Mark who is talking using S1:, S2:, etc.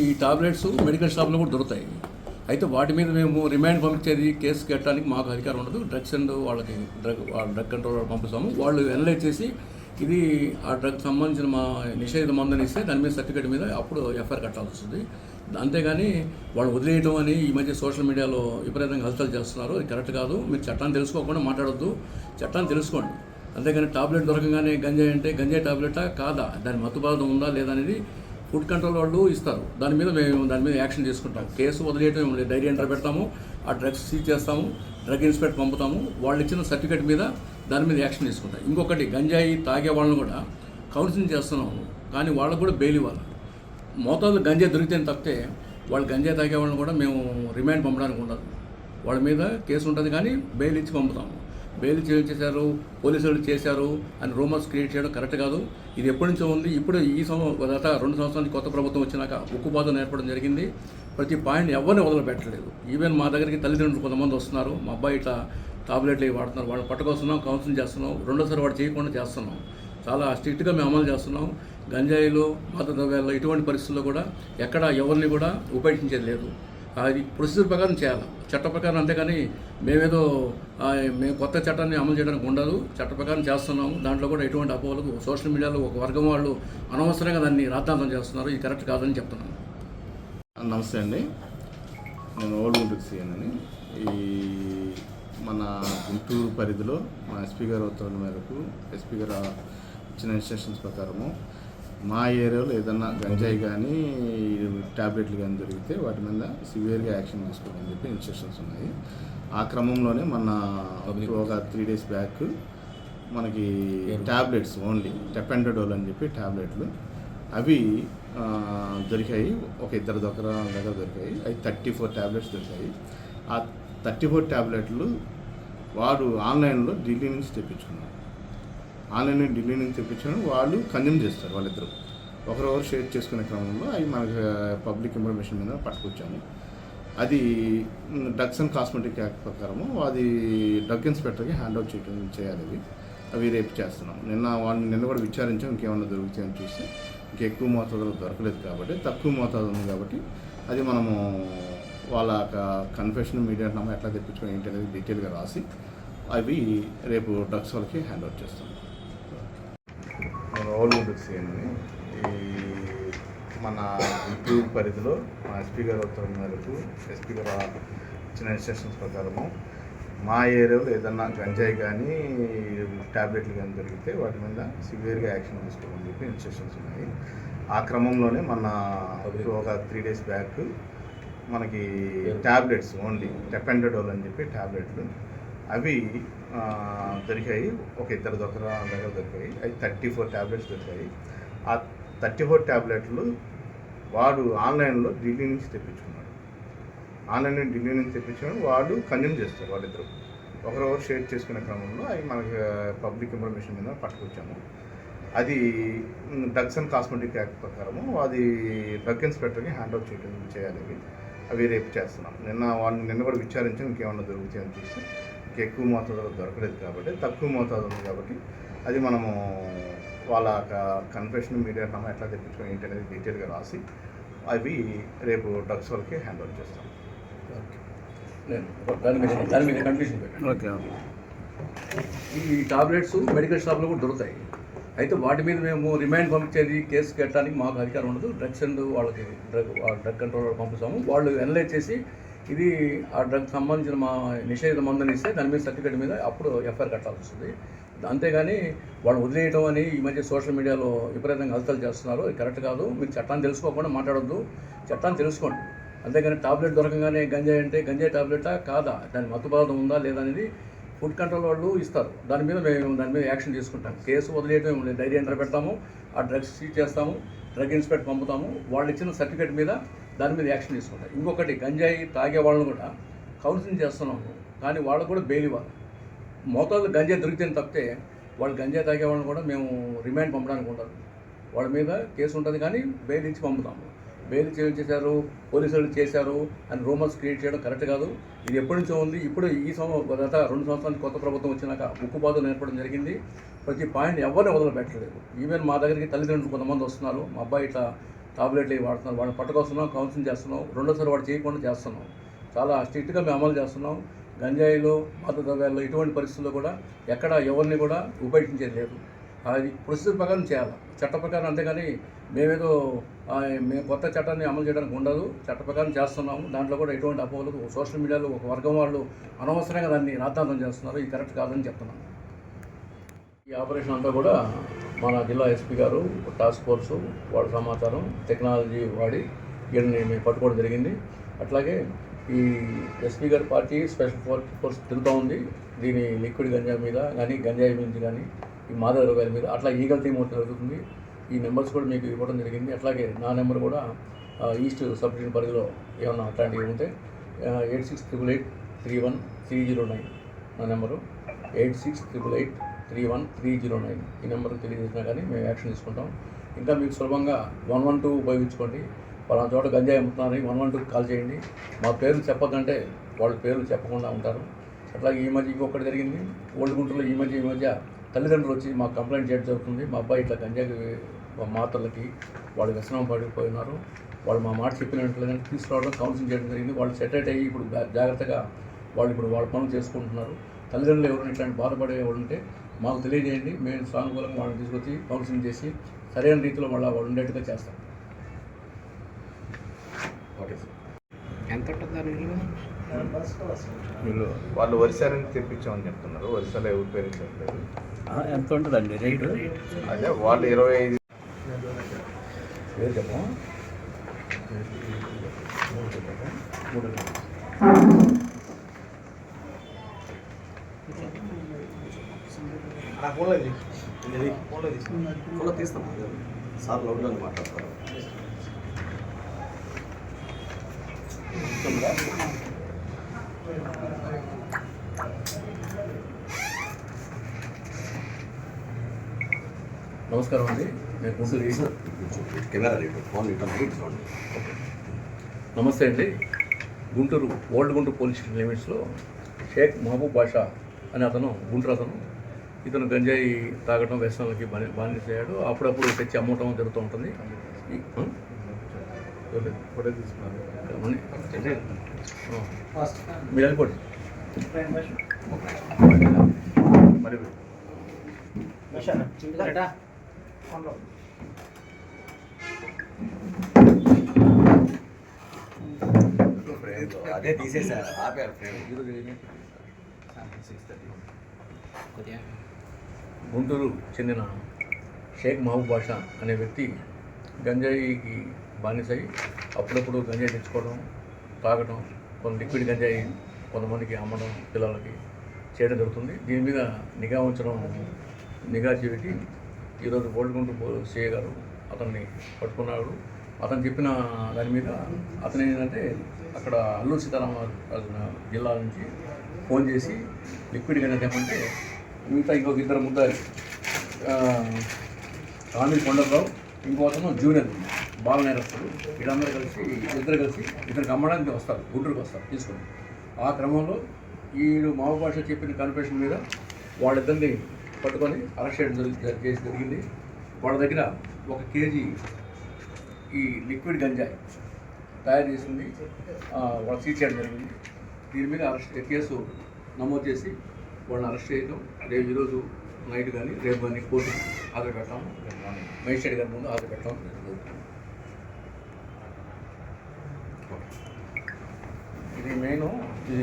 S1: ఈ tablets medical షాప్లో కూడా దొరుకుతాయి. అయితే వాటి మీద మేము రిమాండ్ పంపించేది కేసు కట్టడానికి మాకు అధికారం ఉండదు. డ్రగ్స్ అండ్ వాళ్ళకి డ్రగ్ కంట్రోల్ పంపిస్తాము. వాళ్ళు అనలైజ్ చేసి ఇది ఆ డ్రగ్ సంబంధించిన మా నిషేధ మందుని ఇస్తే దాని మీద సర్టిఫికేట్ మీద అప్పుడు ఎఫ్ఐఆర్ కట్టాల్సి వస్తుంది. అంతేగాని వాళ్ళు వదిలేయడం అని ఈ మధ్య సోషల్ మీడియాలో విపరీతంగా హల్చల్ చేస్తున్నారు. అది కరెక్ట్ కాదు. మీరు చట్టాన్ని తెలుసుకోకుండా మాట్లాడొద్దు, చట్టాన్ని తెలుసుకోండి. అంతేగాని టాబ్లెట్ దొరకగానే గంజాయి అంటే గంజాయి టాబ్లెటా కాదా, దాని మత్తుబాధ ఉందా లేదా అనేది ఫుడ్ కంట్రోల్ వాళ్ళు ఇస్తారు. దాని మీద యాక్షన్ తీసుకుంటాం. కేసు వదిలేయటం డైరీ ఎంటర్ పెడతాము, ఆ డ్రగ్స్ సీజ్ చేస్తాము, డ్రగ్ ఇన్స్పెక్టర్ పంపుతాము. వాళ్ళు ఇచ్చిన సర్టిఫికేట్ మీద దాని మీద యాక్షన్ తీసుకుంటాం. ఇంకొకటి గంజాయి తాగే వాళ్ళని కూడా కౌన్సిలింగ్ చేస్తున్నాము, కానీ వాళ్ళకు కూడా బెయిల్ ఇవ్వాలి. మోతాదు గంజాయి దొరికితే తప్పితే వాళ్ళు గంజాయి తాగే వాళ్ళని కూడా మేము రిమాండ్ పంపడానికి ఉండదు. వాళ్ళ మీద కేసు ఉంటుంది, కానీ బెయిల్ ఇచ్చి పంపుతాము. బెయిల్ చేశారు, పోలీసులు చేశారు అని రూమర్స్ క్రియేట్ చేయడం కరెక్ట్ కాదు. ఇది ఎప్పటి నుంచో ఉంది. ఇప్పుడు గత 2 సంవత్సరానికి కొత్త ప్రభుత్వం వచ్చినాక ఉక్కుపాదం ఏర్పడడం జరిగింది. ప్రతి పాయింట్ ఎవరిని వదిలిపెట్టలేదు. ఈవెన్ మా దగ్గరికి తల్లిదండ్రులు కొంతమంది వస్తున్నారు, మా అబ్బాయి ఇట్లా టాబ్లెట్లు వాడుతున్నారు, వాళ్ళని పట్టుకొస్తున్నాం, కౌన్సిలింగ్ చేస్తున్నాం. రెండోసారి వాడు చేయకుండా చేస్తున్నాం. చాలా స్ట్రిక్ట్గా మేము అమలు చేస్తున్నాం. గంజాయిలో మాదక ద్రవ్యాల్లో ఇటువంటి పరిస్థితుల్లో కూడా ఎక్కడ ఎవరిని కూడా ఉపేక్షించేది లేదు. అది ప్రొసీజర్ ప్రకారం చేయాలి, చట్ట ప్రకారం. అంతేకాని మేము కొత్త చట్టాన్ని అమలు చేయడానికి ఉండదు. చట్ట ప్రకారం చేస్తున్నాము. దాంట్లో కూడా ఎటువంటి అపోహలకు సోషల్ మీడియాలో ఒక వర్గం వాళ్ళు అనవసరంగా దాన్ని రాద్ధాంతం చేస్తున్నారు. ఇది కరెక్ట్ కాదని చెప్తున్నాను.
S2: నమస్తే అండి, నేను ఓల్డ్ సీఎన్ అని. ఈ మన గుంటూరు పరిధిలో మా ఎస్పీ గారు ఉత్తర్వుల మేరకు ఎస్పీ గారు ఇచ్చిన ఇన్స్ట్రక్షన్స్ ప్రకారము మా ఏరియాలో ఏదన్నా గంజాయి కానీ ట్యాబ్లెట్లు కానీ దొరికితే వాటి మీద సివియర్గా యాక్షన్ తీసుకోవాలని చెప్పి ఇన్స్ట్రక్షన్స్ ఉన్నాయి. ఆ క్రమంలోనే మన ఒక 3 days బ్యాక్ మనకి ట్యాబ్లెట్స్ ఓన్లీ టెపెండడోల్ అని చెప్పి ట్యాబ్లెట్లు అవి దొరికాయి. ఒక 2 దగ్గర దొరికాయి. అవి 34 ట్యాబ్లెట్స్ దొరికాయి. ఆ 34 ట్యాబ్లెట్లు వాడు ఆన్లైన్లో ఢిల్లీ నుంచి తెప్పించుకున్నారు. వాళ్ళు కన్జ్యూమ్ చేస్తారు. వాళ్ళిద్దరు ఒకరొకరు షేర్ చేసుకునే క్రమంలో అవి మనకి పబ్లిక్ ఇన్ఫర్మేషన్ మీద పట్టుకొచ్చాము. అది డ్రగ్స్ అండ్ కాస్మెటిక్ యాక్ట్ ప్రకారము అది డ్రగ్ ఇన్స్పెక్టర్కి హ్యాండ్ అవుట్ చేయాలి. అవి రేపు చేస్తున్నాం. నిన్న కూడా విచారించాం, ఇంకేమన్నా దొరుకుతాయని చూస్తే ఇంకెక్కువ మోతాదులో దొరకలేదు కాబట్టి, తక్కువ మోతాదు ఉంది కాబట్టి అది మనము వాళ్ళ కన్ఫెషన్ మీడియా నమ్మ ఎట్లా తెప్పించుకొని ఏంటి అనేది డీటెయిల్గా రాసి అవి రేపు డ్రగ్స్ వాళ్ళకి హ్యాండ్ అవుట్ చేస్తాం. నేను ఓల్డ్ సీఎన్ని ఈ మన గుంటూరు పరిధిలో మా ఎస్పీ గారు ఉత్తర్వుల మేరకు ఎస్పీ గారు ఇచ్చిన ఇన్స్ట్రక్షన్స్ ప్రకారము మా ఏరియాలో ఏదన్నా గంజాయి కానీ ట్యాబ్లెట్లు కానీ దొరికితే వాటి మీద సివియర్గా యాక్షన్ తీసుకోవాలని చెప్పి ఇన్స్ట్రక్షన్స్ ఉన్నాయి. ఆ క్రమంలోనే మన ఒక 3 days బ్యాక్ మనకి ట్యాబ్లెట్స్ ఓన్లీ టెపెండడోల్ అని చెప్పి ట్యాబ్లెట్లు అవి దొరికాయి. ఒక 2 దగ్గర దొరికాయి. అవి 34 ట్యాబ్లెట్స్ దొరికాయి. ఆ 34 ట్యాబ్లెట్లు వాడు ఆన్లైన్లో ఢిల్లీ నుంచి తెప్పించుకున్నాడు. వాడు కన్జ్యూమ్ చేస్తారు. వాళ్ళిద్దరు ఒకరొకరు షేర్ చేసుకునే క్రమంలో అవి మనకి పబ్లిక్ ఇన్ఫర్మేషన్ మీద పట్టుకొచ్చాము. అది డ్రగ్స్ అండ్ కాస్మెటిక్ యాక్ట్ ప్రకారము అది డ్రగ్ ఇన్స్పెక్టర్కి హ్యాండ్ అవుట్ చేయాలి. అవి రేపు చేస్తున్నాం. నిన్న కూడా విచారించాం, ఇంకేమన్నా దొరుకుతాయని చూస్తే ఇంకెక్కువ మోతాదులో దొరకలేదు కాబట్టి, తక్కువ మోతాదు ఉంది కాబట్టి అది మనము వాళ్ళ కన్ఫెషన్ మీడియా నమ్మ ఎట్లా తెప్పించుకొని ఏంటి అనేది డీటెయిల్గా రాసి అవి రేపు డ్రగ్స్ వాళ్ళకి హ్యాండ్ అవుట్ చేస్తాం.
S1: ఓకే. ఈ టాబ్లెట్స్ మెడికల్ షాప్లో కూడా దొరుకుతాయి. అయితే వాటి మీద మేము రిమాండ్ పంపించేది కేసు కట్టడానికి మాకు అధికారం ఉండదు. డ్రగ్స్ అండ్ వాళ్ళకి డ్రగ్ కంట్రోల్ పంపిస్తాము. వాళ్ళు అనలైజ్ చేసి ఇది ఆ డ్రగ్ సంబంధించిన మా నిషేధ మందుని ఇస్తే దాని మీద సర్టిఫికేట్ మీద అప్పుడు ఎఫ్ఐఆర్ కట్టాల్సి వస్తుంది. అంతేగాని వాళ్ళు వదిలేయడం అని ఈ మధ్య సోషల్ మీడియాలో విపరీతంగా హల్చల్ చేస్తున్నారు. అది కరెక్ట్ కాదు. మీరు చట్టాన్ని తెలుసుకోకుండా మాట్లాడొద్దు, చట్టాన్ని తెలుసుకోండి. అంతేగాని టాబ్లెట్ దొరకగానే గంజాయి అంటే గంజాయి టాబ్లెటా కాదా, దాని మత్తుబాధ ఉందా లేదా అనేది ఫుడ్ కంట్రోల్ వాళ్ళు ఇస్తారు. దాని మీద యాక్షన్ తీసుకుంటాం. కేసు వదిలేయటం డైరీ ఎంటర్ పెడతాము, ఆ డ్రగ్స్ సీజ్ చేస్తాము, డ్రగ్ ఇన్స్పెక్టర్ పంపుతాము. వాళ్ళు ఇచ్చిన సర్టిఫికేట్ మీద దాని మీద యాక్షన్ తీసుకుంటాం. ఇంకొకటి గంజాయి తాగే వాళ్ళని కూడా కౌన్సిలింగ్ చేస్తున్నాము, కానీ వాళ్ళకు కూడా బెయిల్ ఇవ్వాలి. మోతాదు గంజాయి దొరికితే తప్పితే వాళ్ళు గంజాయి తాగే వాళ్ళని కూడా మేము రిమాండ్ పంపడానికి ఉండదు. వాళ్ళ మీద కేసు ఉంటుంది, కానీ బెయిల్ ఇచ్చి పంపుతాము. బెయిల్ చేశారు, పోలీసులు చేశారు అని రూమర్స్ క్రియేట్ చేయడం కరెక్ట్ కాదు. ఇది ఎప్పటి నుంచో ఉంది. ఇప్పుడు గత 2 సంవత్సరానికి కొత్త ప్రభుత్వం వచ్చినాక ఉక్కుపాదం ఏర్పడడం జరిగింది. ప్రతి పాయింట్ ఎవరిని వదిలిపెట్టలేదు. ఈవెన్ మా దగ్గరికి తల్లిదండ్రులు కొంతమంది వస్తున్నారు, మా అబ్బాయి ఇట్లా టాబ్లెట్లు ఇవి వాడుతున్నారు. వాళ్ళని పట్టుకొస్తున్నాం, కౌన్సిలింగ్ చేస్తున్నాం. రెండోసారి వాడు చేయకుండా చేస్తున్నాం. చాలా స్ట్రిక్ట్గా మేము అమలు చేస్తున్నాం. గంజాయిలో, మాదక ద్రవ్యాల్లో ఇటువంటి పరిస్థితుల్లో కూడా ఎక్కడ ఎవరిని కూడా ఉపేక్షించేది లేదు. అది ప్రొసీజర్ ప్రకారం చేయాలి, చట్ట ప్రకారం. అంతేగాని మేమేదో మేము కొత్త చట్టాన్ని అమలు చేయడానికి ఉండదు. చట్ట ప్రకారం చేస్తున్నాము. దాంట్లో కూడా ఎటువంటి అపోహలు సోషల్ మీడియాలో ఒక వర్గం వాళ్ళు అనవసరంగా దాన్ని రాద్ధాంతం చేస్తున్నారు. ఇది కరెక్ట్ కాదని చెప్తున్నాను. ఈ ఆపరేషన్ అంతా కూడా మన జిల్లా ఎస్పీ గారు టాస్క్ ఫోర్సు వాళ్ళ సమాచారం టెక్నాలజీ వాడి వీళ్ళని మేము పట్టుకోవడం జరిగింది. అట్లాగే ఈ ఎస్పీ గారి పార్టీ స్పెషల్ ఫోర్స్ తిరుగుతూ ఉంది. దీని లిక్విడ్ గంజాయి మీద కానీ, గంజాయి నుంచి కానీ, ఈ మాదక ద్రవ్యాల మీద. అట్లా ఈగల్ టీం ఒకటి జరుగుతుంది. ఈ నెంబర్స్ కూడా మీకు ఇవ్వడం జరిగింది. అట్లాగే నా నెంబర్ కూడా ఈస్ట్ సబ్ డివిజన్ పరిధిలో ఏమన్నా అట్లాంటివి ఉంటే 8688831309 నా నెంబరు. 8688831309 ఈ నెంబర్కి తెలియజేసినా కానీ మేము యాక్షన్ తీసుకుంటాం. ఇంకా మీకు సులభంగా 112 ఉపయోగించుకోండి. పలానా చోట గంజాయి అమ్ముతున్నారని 112 కాల్ చేయండి. మా పేర్లు చెప్పొద్దంటే వాళ్ళ పేర్లు చెప్పకుండా ఉంటారు. అట్లాగే ఈ మధ్య ఇంకొకటి జరిగింది. ఓల్డ్ గుంటూరులో ఈ మధ్య తల్లిదండ్రులు వచ్చి మాకు కంప్లైంట్ చేయడం జరుగుతుంది. మా అబ్బాయి ఇట్లా గంజాయి మాటలకి వాళ్ళు వ్యసనం పడిపోయినారు. వాళ్ళు మా మాట చెప్పినట్లుగా తీసుకురావడం, కౌన్సిలింగ్ చేయడం జరిగింది. వాళ్ళు సెటరేట్ అయ్యి ఇప్పుడు జాగ్రత్తగా వాళ్ళు ఇప్పుడు వాళ్ళ పనులు చేసుకుంటున్నారు. తల్లిదండ్రులు ఎవరైనా ఇట్లాంటి బాధపడే వాళ్ళు ఉంటే మాకు తెలియజేయండి. మేము సానుకూలంగా వాళ్ళని తీసుకొచ్చి కౌన్సిలింగ్ చేసి సరైన రీతిలో వాళ్ళు ఉండేట్టుగా చేస్తాం. Okay sir.
S3: ఎంత ఉంటుంది
S2: వీళ్ళు వాళ్ళు వరిసాలని తెప్పించామని చెప్తున్నారు. వరిసాలు ఎవరు పేరు చెప్పలేదు.
S1: ఎంత ఉంటుందండి రేటు?
S2: అదే వాళ్ళు 25
S1: పేరు చెప్పం.
S3: ఫోన్లో తీస్తాం సార్, లోడ్లో మాట్లాడతారు.
S1: నమస్కారం అండి, నేను గుంటూరు.
S3: కెమెరా రేటు ఫోన్ చూడండి.
S1: నమస్తే అండి. Guntur old Guntur police station లిమిట్స్లో షేక్ మహబూబ్ బాషా అనే గుంటూరు ఇతను గంజాయి తాగడం, వ్యసనాలకి బానిసయ్యాడు. అప్పుడప్పుడు తెచ్చి అమ్మటం జరుగుతూ ఉంటుంది.
S2: ఫోటో తీసుకున్నారు.
S1: మీరు వెళ్ళిపోండి.
S2: మరి
S3: అదే తీసేసారు, ఆపారు ఫ్రేమ్.
S1: గుంటూరు చెందిన షేక్ మహబూబ్ బాషా అనే వ్యక్తి గంజాయికి బానిసై అప్పుడప్పుడు గంజాయి తెచ్చుకోవడం, తాగడం, కొంత లిక్విడ్ గంజాయి కొంతమందికి అమ్మడం పిల్లలకి చేయడం జరుగుతుంది. దీని మీద నిఘా చేపట్టి ఈరోజు ఓల్డ్ గుంటూరు సిఐ గారు అతన్ని పట్టుకున్నాడు. అతను చెప్పిన దాని మీద అతను ఏంటంటే అక్కడ అల్లూరు సీతారామరాజు జిల్లా నుంచి ఫోన్ చేసి లిక్విడ్ గంజాయి తెమ్మంటే మిగతా ఇంకొక ఇద్దరు ముద్దారు, కామిడి కొండలరావు, ఇంకో అతను జూనియర్ బాల నేరస్తులు, వీళ్ళందరూ కలిసి ఇద్దరికి అమ్మడానికి వస్తారు, గుంటూరుకి వస్తారు తీసుకొని. ఆ క్రమంలో ఈడు మహబూబ్ బాషా చెప్పిన కన్ఫెషన్ మీద వాళ్ళిద్దరిని పట్టుకొని అరెస్ట్ చేయడం జరిగింది. వాళ్ళ దగ్గర 1 కేజీ ఈ లిక్విడ్ గంజాయి తయారు చేసింది వాళ్ళు సీజ్ చేయడం జరిగింది. దీని మీద కేసు నమోదు చేసి వాళ్ళని అరెస్ట్ చేయడం, రేపు ఈరోజు నైట్ కానీ రేపు కానీ కోర్టుకు హాజరు పెట్టాము, మేజిస్ట్రేట్ గారి ముందు హాజరు పెట్టడం జరుగుతుంది. ఇది మెయిన్ ఇది